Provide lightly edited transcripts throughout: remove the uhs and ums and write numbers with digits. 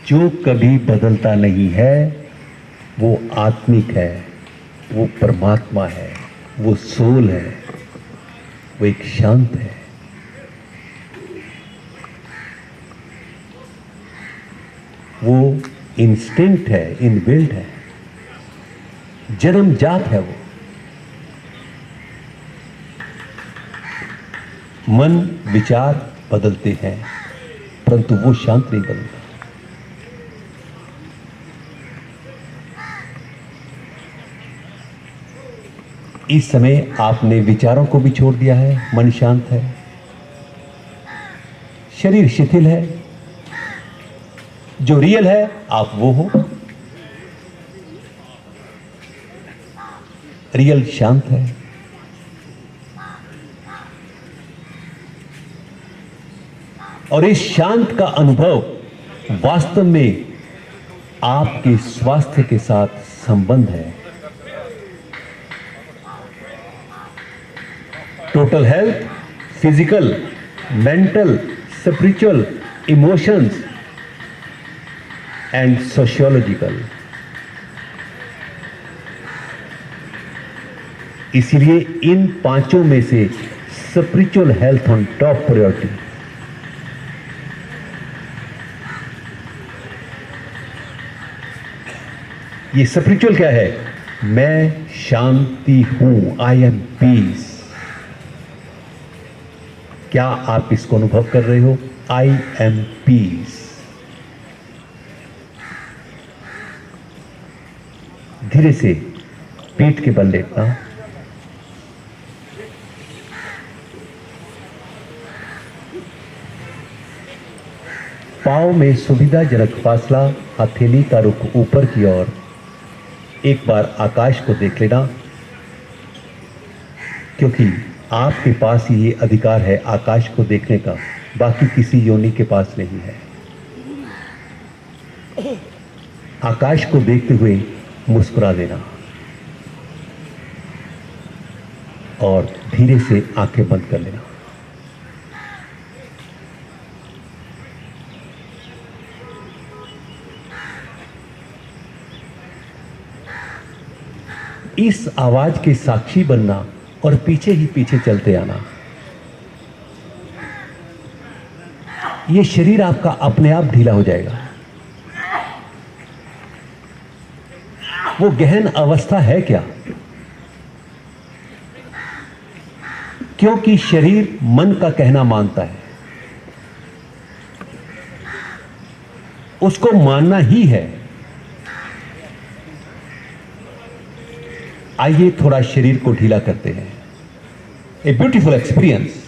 जो कभी बदलता नहीं है वो आत्मिक है, वो परमात्मा है, वो सोल है, वो एक शांत है। वो इंस्टिंक्ट है, इनबिल्ट है, जन्मजात है। वो मन विचार बदलते हैं परंतु वो शांत नहीं बदलता। इस समय आपने विचारों को भी छोड़ दिया है, मन शांत है, शरीर शिथिल है, जो रियल है आप वो हो। रियल शांत है। और इस शांत का अनुभव वास्तव में आपके स्वास्थ्य के साथ संबंध है। Total health, physical, mental, spiritual, emotions and sociological. इसीलिए इन पांचों में से spiritual health on top priority. ये स्पिरिचुअल क्या है? मैं शांति हूं, आई एम पीस। क्या आप इसको अनुभव कर रहे हो? I am peace. धीरे से पीठ के बल लेटना, पांव में सुविधाजनक फासला, हथेली का रुख ऊपर की ओर। एक बार आकाश को देख लेना, क्योंकि आपके पास ही ये अधिकार है आकाश को देखने का, बाकी किसी योनि के पास नहीं है। आकाश को देखते हुए मुस्कुरा देना और धीरे से आंखें बंद कर लेना। इस आवाज के साक्षी बनना और पीछे ही पीछे चलते आना। यह शरीर आपका अपने आप ढीला हो जाएगा। वो गहन अवस्था है क्या? क्योंकि शरीर मन का कहना मानता है, उसको मानना ही है। आइए थोड़ा शरीर को ढीला करते हैं। A beautiful experience.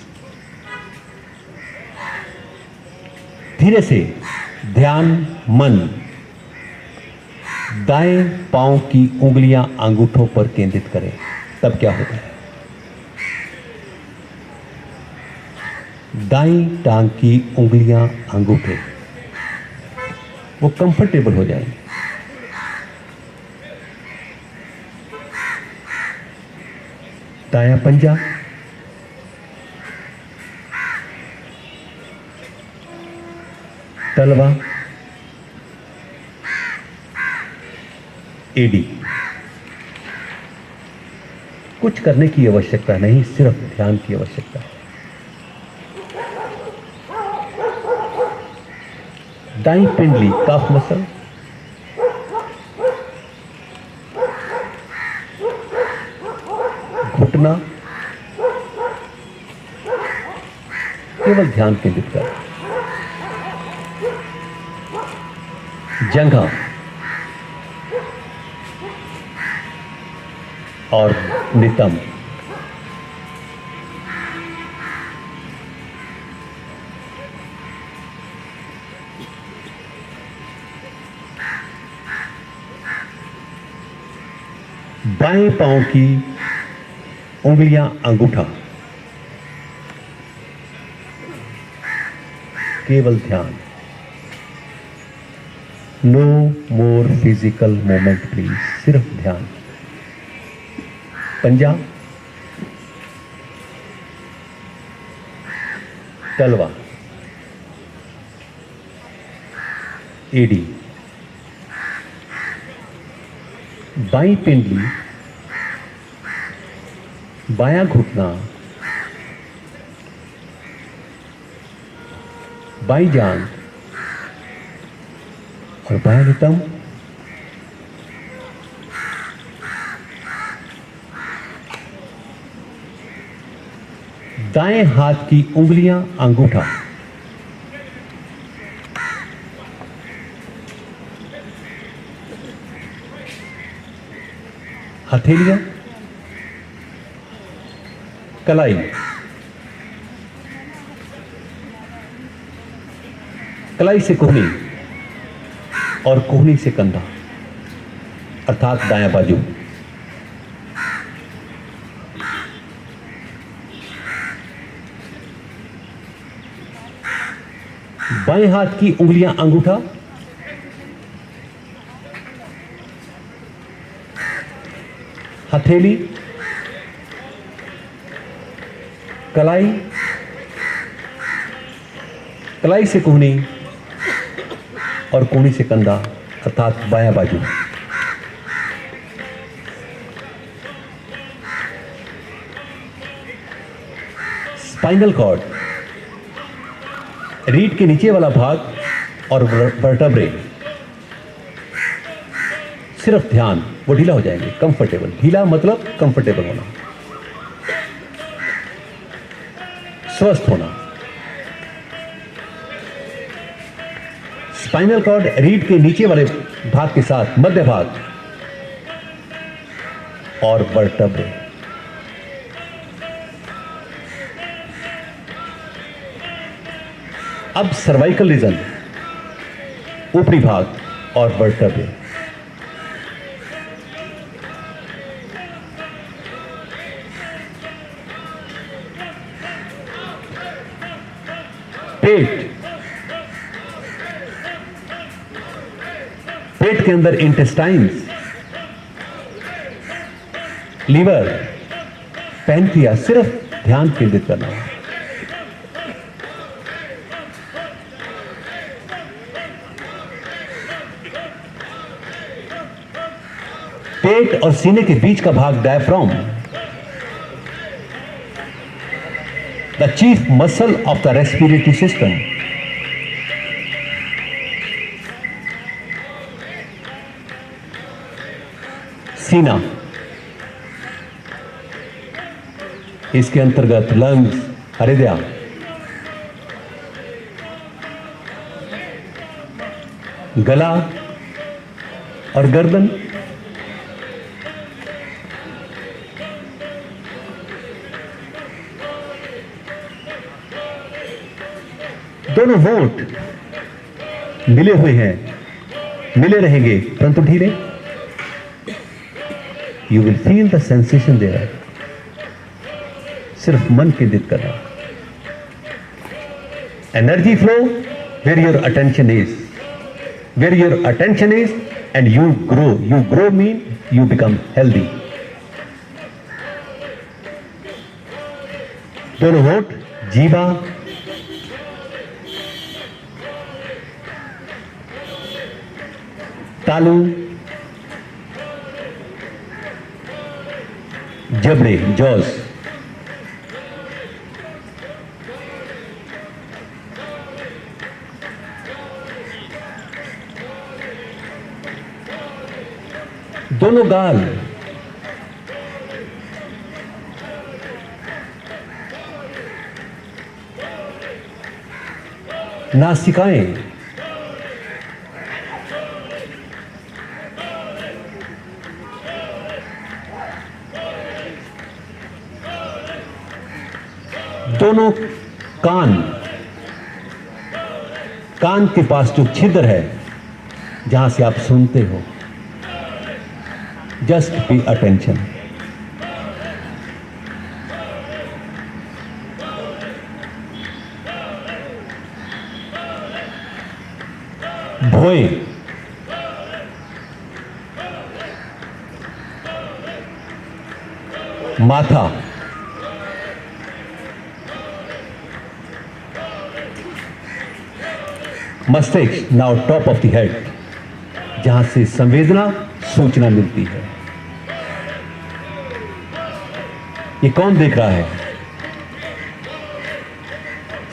धीरे से ध्यान मन दाएं पांव की उंगलियां अंगूठों पर केंद्रित करें। तब क्या होता है? दाईं टांग की उंगलियां अंगूठे वो कंफर्टेबल हो जाएंगे। दायां पंजा, तलवा, एडी। कुछ करने की आवश्यकता नहीं, सिर्फ ध्यान की आवश्यकता है। दाईं पिंडली काफ मसल, घुटना, केवल ध्यान केंद्रित कर। जंघा और नितंब। बाएं पांव की उंगलियां अंगूठा, केवल ध्यान। No more physical movement please, सिर्फ ध्यान। पंजा, तलवा, एडी, बाई पिंडली, बायां घुटना, बाई जांघ और बायां नितंब, दाएं हाथ की उंगलियां, अंगूठा, हथेलियां, कलाई, कलाई से कोहनी और कोहनी से कंधा अर्थात दायां बाजू, बाएं हाथ की उंगलियां, अंगूठा, हथेली, कलाई, कलाई से कोहनी और कोहनी से कंधा अर्थात बायां बाजू। स्पाइनल कॉर्ड, रीढ़ के नीचे वाला भाग और वर्टेब्रे, सिर्फ ध्यान, वो ढीला हो जाएंगे, कंफर्टेबल, ढीला मतलब कंफर्टेबल होना, स्वस्थ होना। स्पाइनल कॉर्ड रीढ़ के नीचे वाले भाग के साथ मध्य भाग और वर्टेब्रे। अब सर्वाइकल रीजन, ऊपरी भाग और वर्टेब्रे। पेट, पेट के अंदर इंटेस्टाइन्स, लीवर, पैनक्रियास, सिर्फ ध्यान केंद्रित करना है। पेट और सीने के बीच का भाग diaphragm, the chief muscle of the respiratory system. सीना, इसके अंतर्गत लंग्स, हृदय, गला और गर्दन, दोनों होंठ मिले हुए हैं, मिले रहेंगे परंतु ढीले। You will feel the sensation there. सिर्फ मन केंद्रित करना। Energy flow where your attention is, where your attention is and you grow. You grow mean you become healthy. दोनों होंठ, जीवा, तालू, जबड़े, जॉज, दोनों गाल, नासिकाएं, दोनों कान, कान के पास जो छिद्र है जहां से आप सुनते हो। Just be attention. भोए, माथा, मस्तिष्क, now top of the head, जहां से संवेदना, सूचना मिलती है। ये कौन देख रहा है?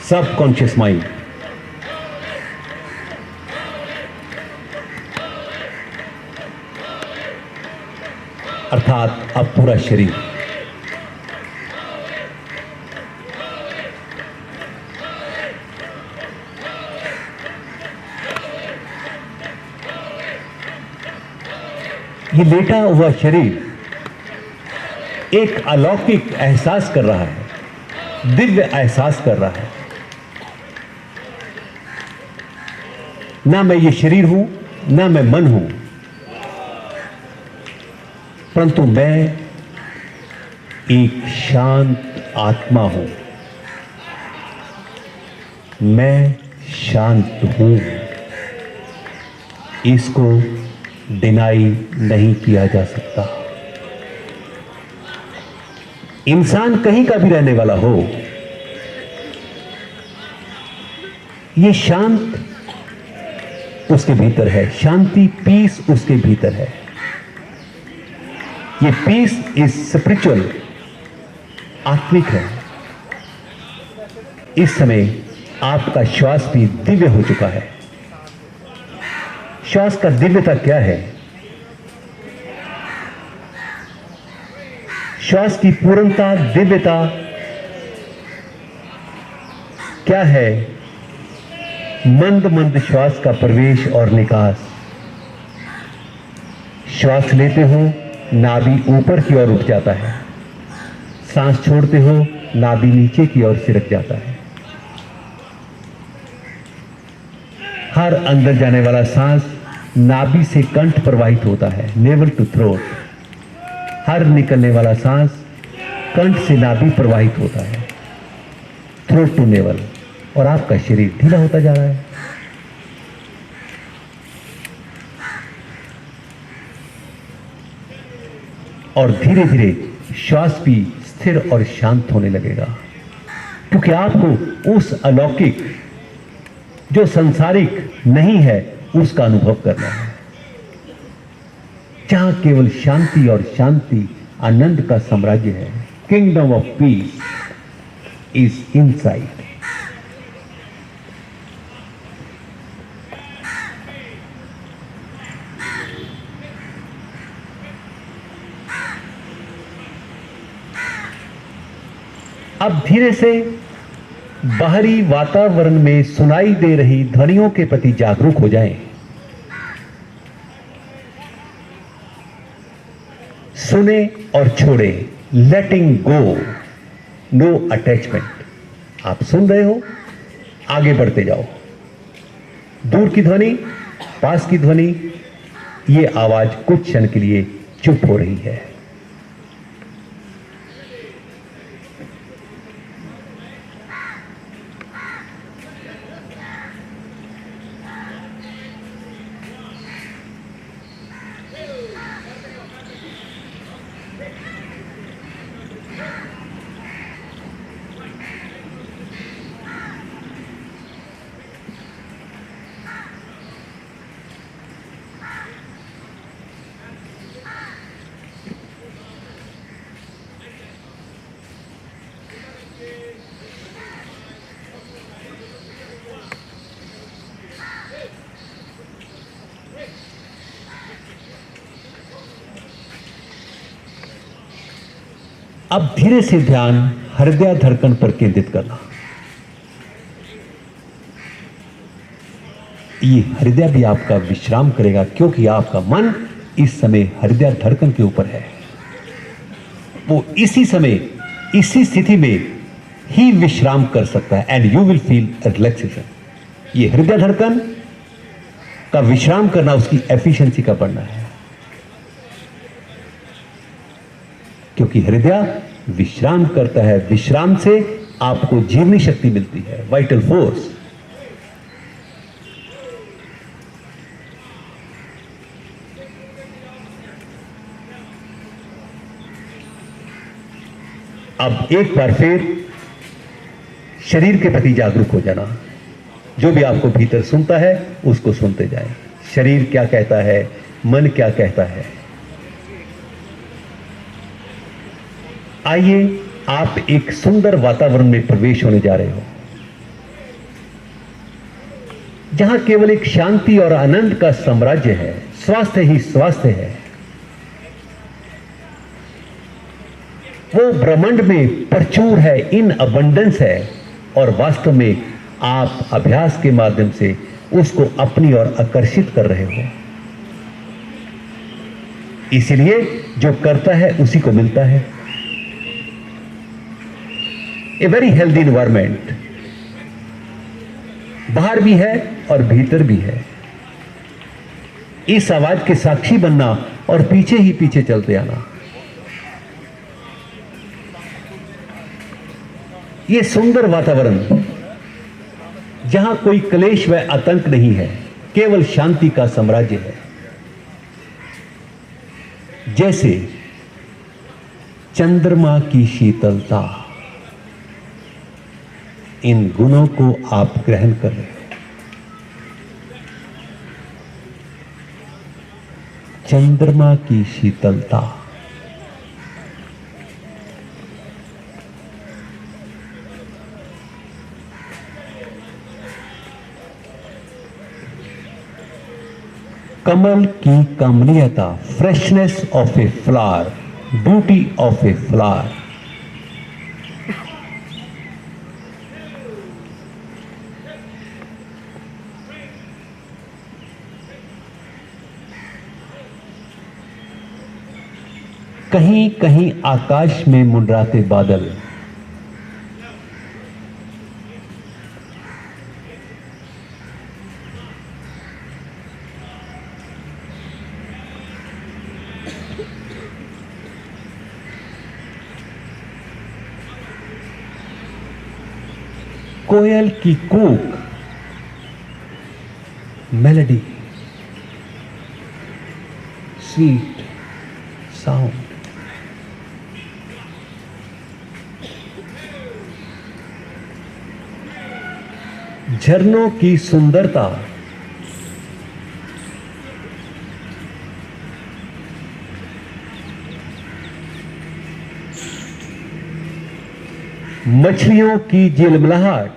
Subconscious mind. अर्थात अब पूरा शरीर। ये लेटा हुआ शरीर एक अलौकिक एहसास कर रहा है, दिव्य एहसास कर रहा है। ना मैं ये शरीर हूं, ना मैं मन हूं, परंतु मैं एक शांत आत्मा हूं। मैं शांत हूं। इसको डिनाई नहीं किया जा सकता। इंसान कहीं का भी रहने वाला हो, ये शांत उसके भीतर है। शांति, पीस उसके भीतर है। ये पीस इज स्पिरिचुअल, आत्मिक है। इस समय आपका श्वास भी दिव्य हो चुका है। श्वास का दिव्यता क्या है? श्वास की पूर्णता, दिव्यता क्या है? मंद मंद श्वास का प्रवेश और निकास। श्वास लेते हो, नाभि ऊपर की ओर उठ जाता है। सांस छोड़ते हो, नाभि नीचे की ओर सिरक जाता है। हर अंदर जाने वाला सांस नाभि से कंठ प्रवाहित होता है, नेवल टू थ्रोट। हर निकलने वाला सांस कंठ से नाभि प्रवाहित होता है, थ्रोट टू नेवल। और आपका शरीर ढीला होता जा रहा है। और धीरे धीरे श्वास भी स्थिर और शांत होने लगेगा, क्योंकि आपको उस अलौकिक जो संसारिक नहीं है उसका अनुभव करना है, जहां केवल शांति और शांति, आनंद का साम्राज्य है। Kingdom of peace is inside. अब धीरे से बाहरी वातावरण में सुनाई दे रही ध्वनियों के प्रति जागरूक हो जाएं। सुने और छोड़े, लेटिंग गो, नो अटैचमेंट। आप सुन रहे हो, आगे बढ़ते जाओ। दूर की ध्वनि, पास की ध्वनि, ये आवाज कुछ क्षण के लिए चुप हो रही है। अब धीरे से ध्यान हृदय धड़कन पर केंद्रित करना। ये हृदय भी आपका विश्राम करेगा, क्योंकि आपका मन इस समय हृदय धड़कन के ऊपर है। वो इसी समय, इसी स्थिति में ही विश्राम कर सकता है, and you will feel relaxation. ये हृदय धड़कन का विश्राम करना उसकी एफिशिएंसी का बढ़ना है, क्योंकि हृदय विश्राम करता है। विश्राम से आपको जीवनी शक्ति मिलती है, वाइटल फोर्स। अब एक बार फिर शरीर के प्रति जागरूक हो जाना। जो भी आपको भीतर सुनता है उसको सुनते जाएं। शरीर क्या कहता है, मन क्या कहता है। आइए, आप एक सुंदर वातावरण में प्रवेश होने जा रहे हो, जहां केवल एक शांति और आनंद का साम्राज्य है। स्वास्थ्य ही स्वास्थ्य है। वो ब्रह्मांड में प्रचुर है, इन अबंडेंस है, और वास्तव में आप अभ्यास के माध्यम से उसको अपनी ओर आकर्षित कर रहे हो। इसीलिए जो करता है उसी को मिलता है। ए वेरी हेल्दी एनवायरमेंट, बाहर भी है और भीतर भी है। इस आवाज के साक्षी बनना और पीछे ही पीछे चलते आना। यह सुंदर वातावरण, जहां कोई क्लेश व आतंक नहीं है, केवल शांति का साम्राज्य है। जैसे चंद्रमा की शीतलता, इन गुणों को आप ग्रहण कर रहे हो। चंद्रमा की शीतलता, कमल की कमनीयता, freshness of a flower, beauty of a flower. कहीं कहीं आकाश में मुंडराते बादल, कोयल की कूक, मेलोडी, स्वीट साउंड, झरनों की सुंदरता, मछलियों की झिलमिलाहट,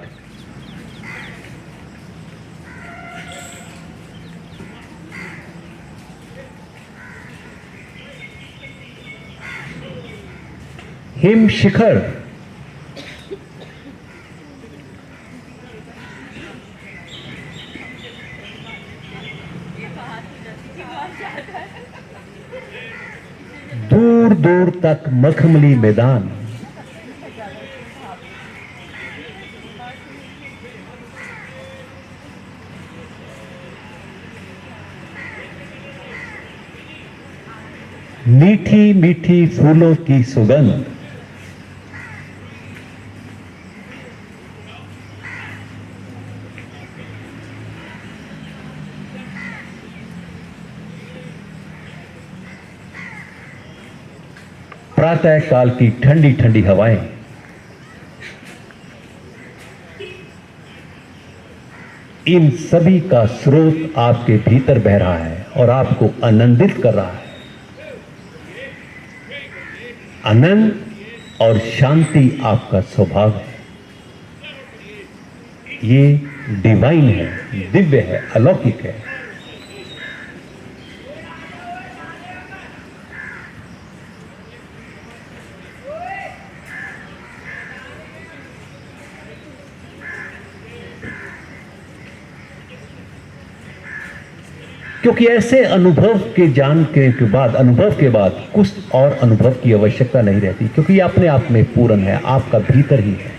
हिम शिखर, दूर दूर तक मखमली मैदान, मीठी मीठी फूलों की सुगंध, प्रातः काल की ठंडी ठंडी हवाएं, इन सभी का स्रोत आपके भीतर बह रहा है और आपको आनंदित कर रहा है। आनंद और शांति आपका स्वभाव है। ये डिवाइन है, दिव्य है, अलौकिक है। क्योंकि ऐसे अनुभव के अनुभव के बाद कुछ और अनुभव की आवश्यकता नहीं रहती, क्योंकि ये अपने आप में पूर्ण है, आपका भीतर ही है।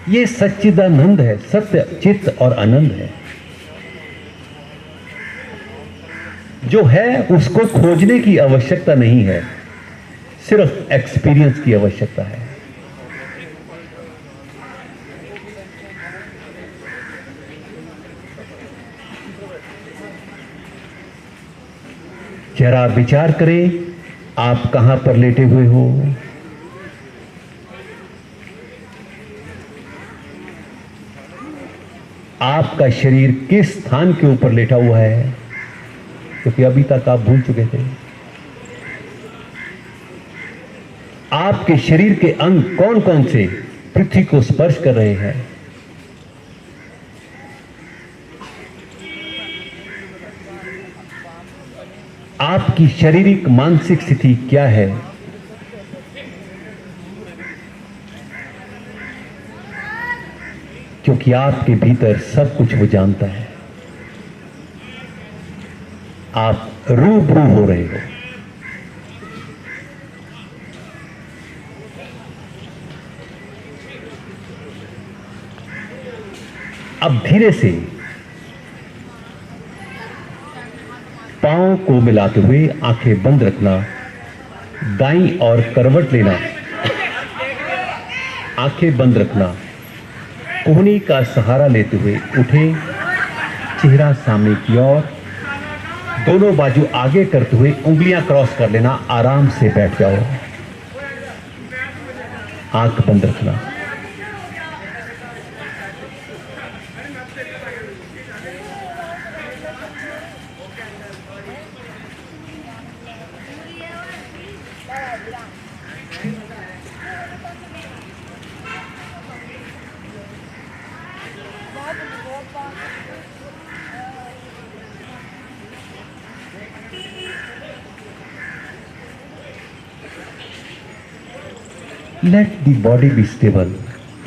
ये सच्चिदानंद है, सत्य चित्त और आनंद है। जो है उसको खोजने की आवश्यकता नहीं है, सिर्फ एक्सपीरियंस की आवश्यकता है। जरा विचार करें, आप कहां पर लेटे हुए हो? आपका शरीर किस स्थान के ऊपर लेटा हुआ है? क्योंकि अभी तक आप भूल चुके थे। आपके शरीर के अंग कौन कौन से पृथ्वी को स्पर्श कर रहे हैं? आपकी शारीरिक मानसिक स्थिति क्या है? क्योंकि आपके भीतर सब कुछ वो जानता है। आप रूबरू हो रहे हो। अब धीरे से पांव को मिलाते हुए आंखें बंद रखना, दाईं और करवट लेना, आंखें बंद रखना, कोहनी का सहारा लेते हुए उठे, चेहरा सामने की ओर, दोनों बाजू आगे करते हुए उंगलियां क्रॉस कर लेना, आराम से बैठ जाओ, आंख बंद रखना। Let the body be stable,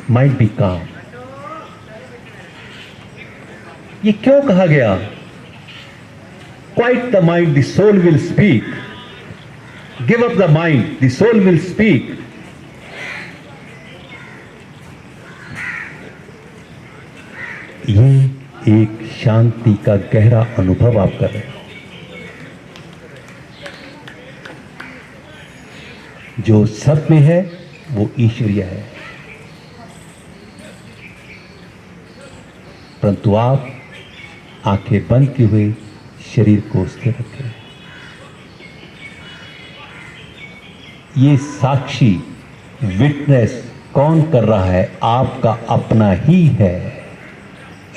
mind be calm. ये क्यों कहा गया? Quiet the mind, the soul will speak. Give up the mind, the soul will speak. ये एक शांति का गहरा अनुभव आप कर रहे हो। जो सब में है वो ईश्वरीय है, परंतु आप आंखें बंद किए हुए शरीर को स्थिर रखें। ये साक्षी विटनेस कौन कर रहा है? आपका अपना ही है,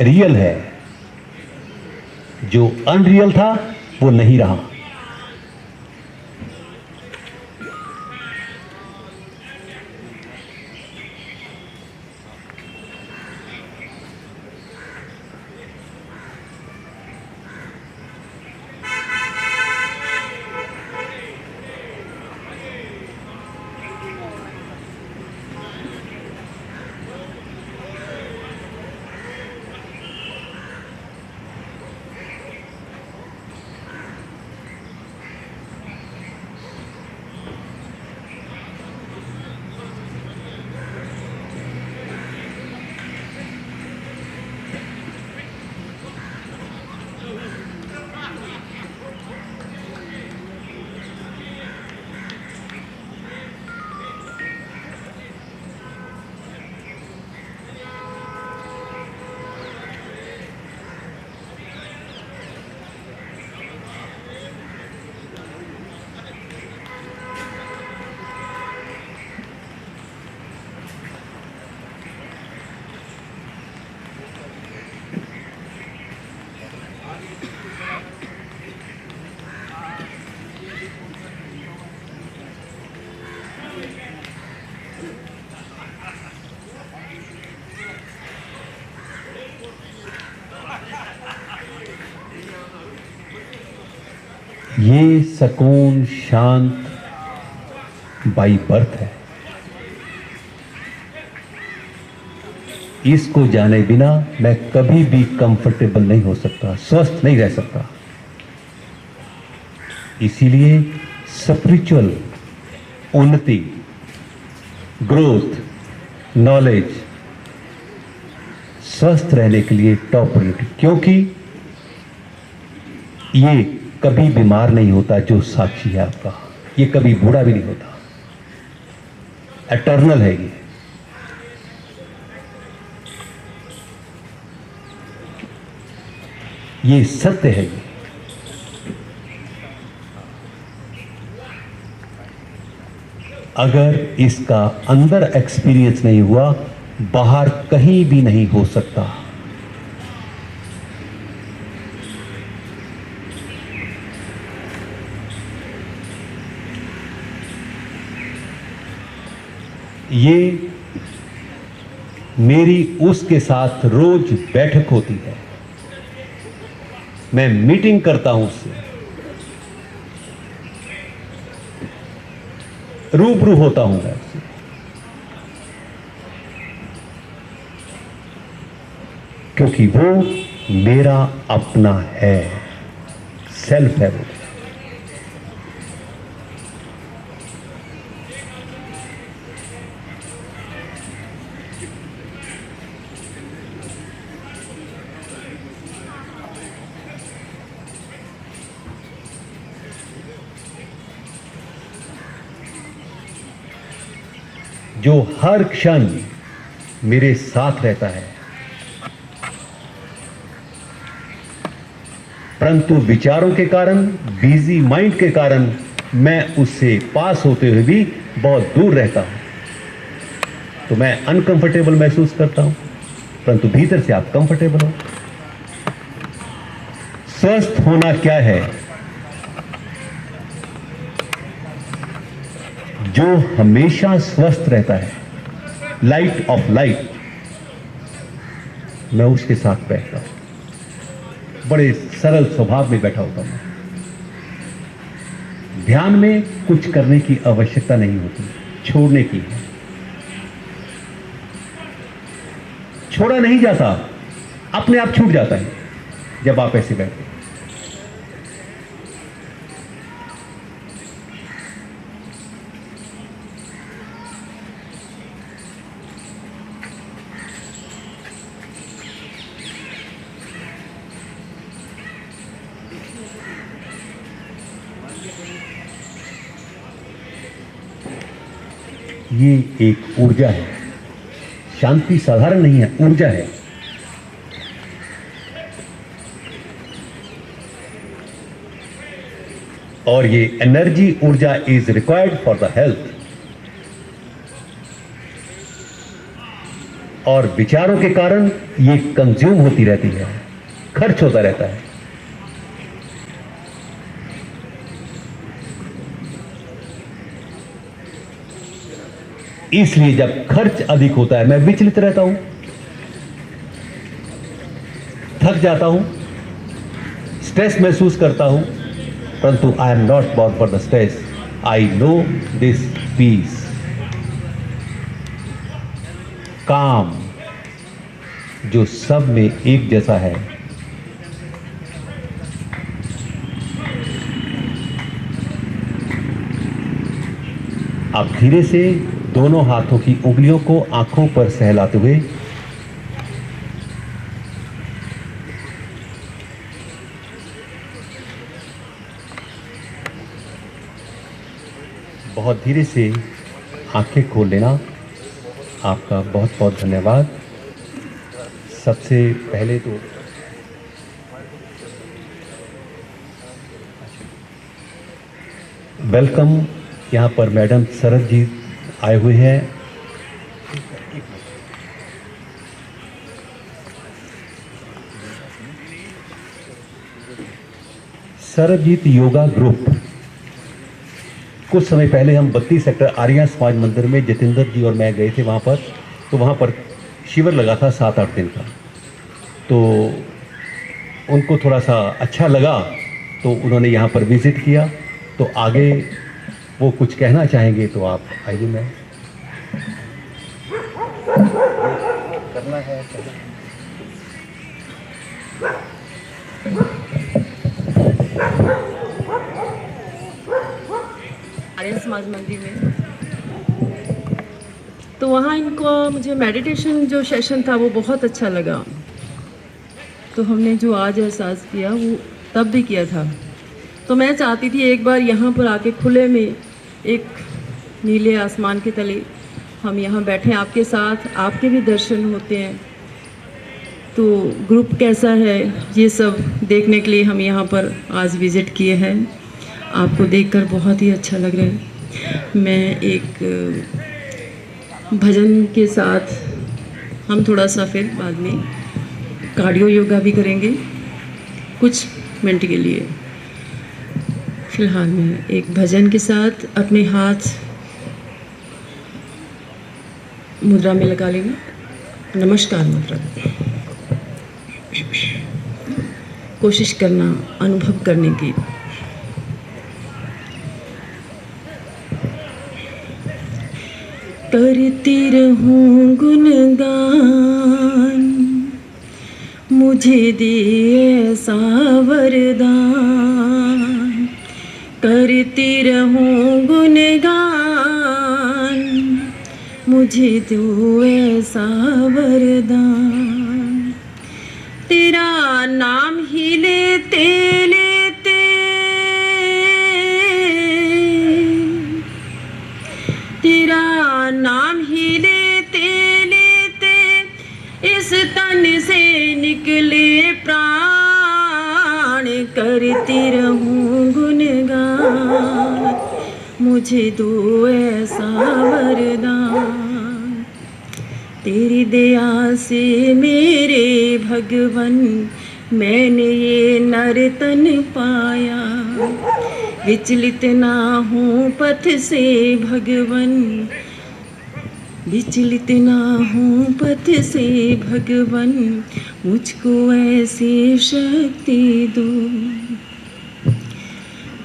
रियल है। जो अनरियल था वो नहीं रहा। ये सकून शांत बाई बर्थ है। इसको जाने बिना मैं कभी भी कंफर्टेबल नहीं हो सकता, स्वस्थ नहीं रह सकता। इसीलिए स्पिरिचुअल उन्नति, ग्रोथ, नॉलेज, स्वस्थ रहने के लिए टॉप प्रायोरिटी। क्योंकि ये कभी बीमार नहीं होता जो साक्षी है आपका, ये कभी बूढ़ा भी नहीं होता, एटर्नल है ये सत्य है। अगर इसका अंदर एक्सपीरियंस नहीं हुआ, बाहर कहीं भी नहीं हो सकता। ये मेरी उसके साथ रोज बैठक होती है, मैं मीटिंग करता हूं उससे, रूबरू होता हूं मैं उससे। क्योंकि वो मेरा अपना है, सेल्फ है वो। जो हर क्षण मेरे साथ रहता है, परंतु विचारों के कारण, बिजी माइंड के कारण मैं उससे पास होते हुए भी बहुत दूर रहता हूं, तो मैं अनकंफर्टेबल महसूस करता हूं, परंतु भीतर से आप कंफर्टेबल हो। स्वस्थ होना क्या है? जो हमेशा स्वस्थ रहता है, लाइट ऑफ लाइफ, मैं उसके साथ बैठता हूं, बड़े सरल स्वभाव में बैठा होता हूं। ध्यान में कुछ करने की आवश्यकता नहीं होती, छोड़ने की है। छोड़ा नहीं जाता, अपने आप छूट जाता है जब आप ऐसे बैठते हैं। ये एक ऊर्जा है, शांति साधारण नहीं है, ऊर्जा है। और ये एनर्जी, ऊर्जा is required for the health. और विचारों के कारण ये कंज्यूम होती रहती है, खर्च होता रहता है। इसलिए जब खर्च अधिक होता है, मैं विचलित रहता हूं, थक जाता हूं, स्ट्रेस महसूस करता हूं, परंतु I am not born for the stress, I know this peace, calm, जो सब में एक जैसा है। आप धीरे से दोनों हाथों की उंगलियों को आंखों पर सहलाते हुए बहुत धीरे से आंखें खोल लेना। आपका बहुत बहुत धन्यवाद। सबसे पहले तो वेलकम, यहाँ पर मैडम शरद जी आए हुए हैं। सरबजीत योगा ग्रुप, कुछ समय पहले हम 32 सेक्टर आर्या समाज मंदिर में जतिंदर जी और मैं गए थे वहाँ पर, तो वहाँ पर शिविर लगा था 7-8 दिन का। तो उनको थोड़ा सा अच्छा लगा तो उन्होंने यहाँ पर विज़िट किया। तो आगे वो कुछ कहना चाहेंगे तो आप आइए। मैं करना है आर्यन समाज मंदिर में, तो वहाँ इनको मुझे मेडिटेशन जो सेशन था वो बहुत अच्छा लगा। तो हमने जो आज एहसास किया वो तब भी किया था। तो मैं चाहती थी एक बार यहाँ पर आके खुले में एक नीले आसमान के तले हम यहाँ बैठे आपके साथ, आपके भी दर्शन होते हैं। तो ग्रुप कैसा है ये सब देखने के लिए हम यहाँ पर आज विज़िट किए हैं। आपको देखकर बहुत ही अच्छा लग रहा है। मैं एक भजन के साथ हम थोड़ा सा फिर बाद में कार्डियो योगा भी करेंगे कुछ मिनट के लिए। फिलहाल मैं एक भजन के साथ अपने हाथ मुद्रा में लगा लेना, नमस्कार मुद्रा। कोशिश करना अनुभव करने की। करती रहूं गुणगान, मुझे दे ऐसा वरदान। करती रहूं गुणगान, मुझे दो ऐसा वरदान। तेरा नाम ही लेते लेते तेरा नाम ही लेते लेते इस तन से निकले प्राण। करती रहूं गुणगान, मुझे दो ऐसा वरदान। तेरी दया से मेरे भगवन मैंने ये नर्तन पाया। विचलित ना हूँ पथ से भगवन, विचलित ना हूँ पथ से भगवन। मुझको ऐसी शक्ति दो।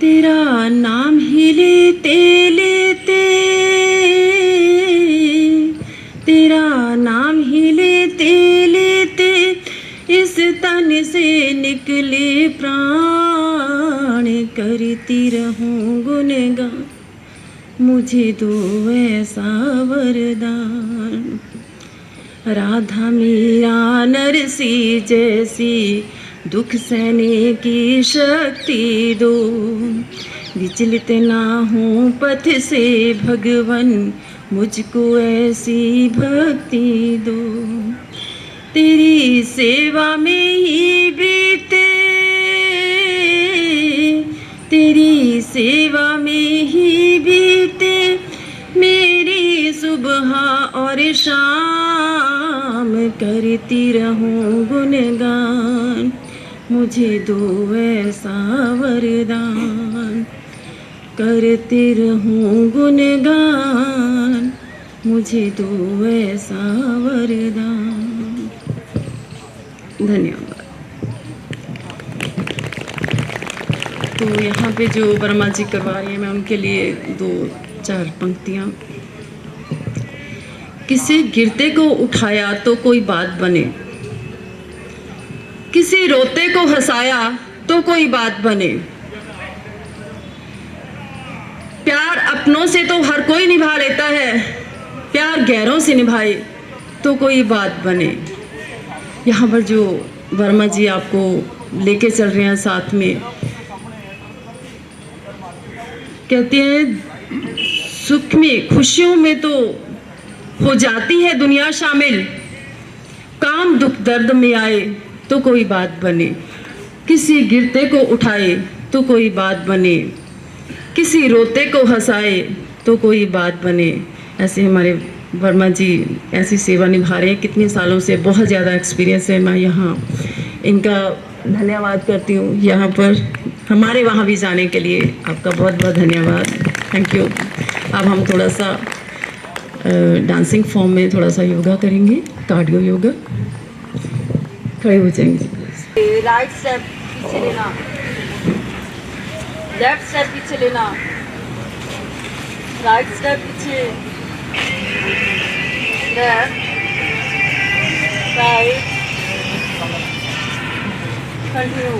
तेरा नाम ही लेते लेते तेरा नाम ही लेते लेते इस तन से निकले प्राण। करती रहूं गुणगान, मुझे दो ऐसा वरदान। राधा मीरा नरसी जैसी दुख सहने की शक्ति दो। विचलित ना हूँ पथ से भगवन, मुझको ऐसी भक्ति दो। तेरी सेवा में ही बीते, तेरी सेवा में ही बीते मेरी सुबह और शाम। करती रहूं गुणगान, मुझे दो ऐसा वरदान। करते रहूं गुणगान, मुझे दो ऐसा वरदान। धन्यवाद। तो यहाँ पे जो वर्मा जी करवा रही हैं, मैं उनके लिए 2-4 पंक्तियाँ। किसी गिरते को उठाया तो कोई बात बने, किसी रोते को हंसाया तो कोई बात बने। प्यार अपनों से तो हर कोई निभा लेता है, प्यार गैरों से निभाए तो कोई बात बने। यहाँ पर जो वर्मा जी आपको लेके चल रहे हैं साथ में, कहते हैं सुख में खुशियों में तो हो जाती है दुनिया शामिल। काम दुख दर्द में आए तो कोई बात बने, किसी गिरते को उठाए तो कोई बात बने, किसी रोते को हंसाए तो कोई बात बने। ऐसे हमारे वर्मा जी ऐसी सेवा निभा रहे हैं कितने सालों से, बहुत ज़्यादा एक्सपीरियंस है। मैं यहाँ इनका धन्यवाद करती हूँ, यहाँ पर हमारे वहाँ भी जाने के लिए आपका बहुत बहुत धन्यवाद, थैंक यू। अब हम थोड़ा सा डांसिंग फॉर्म में थोड़ा सा योगा करेंगे, कार्डियो योगा। खड़े हो जाएंगे। राइट स्टेप पीछे लेना, लेफ्ट स्टेप पीछे लेना, राइट स्टेप पीछे, लेफ्ट राइट, कंटिन्यू।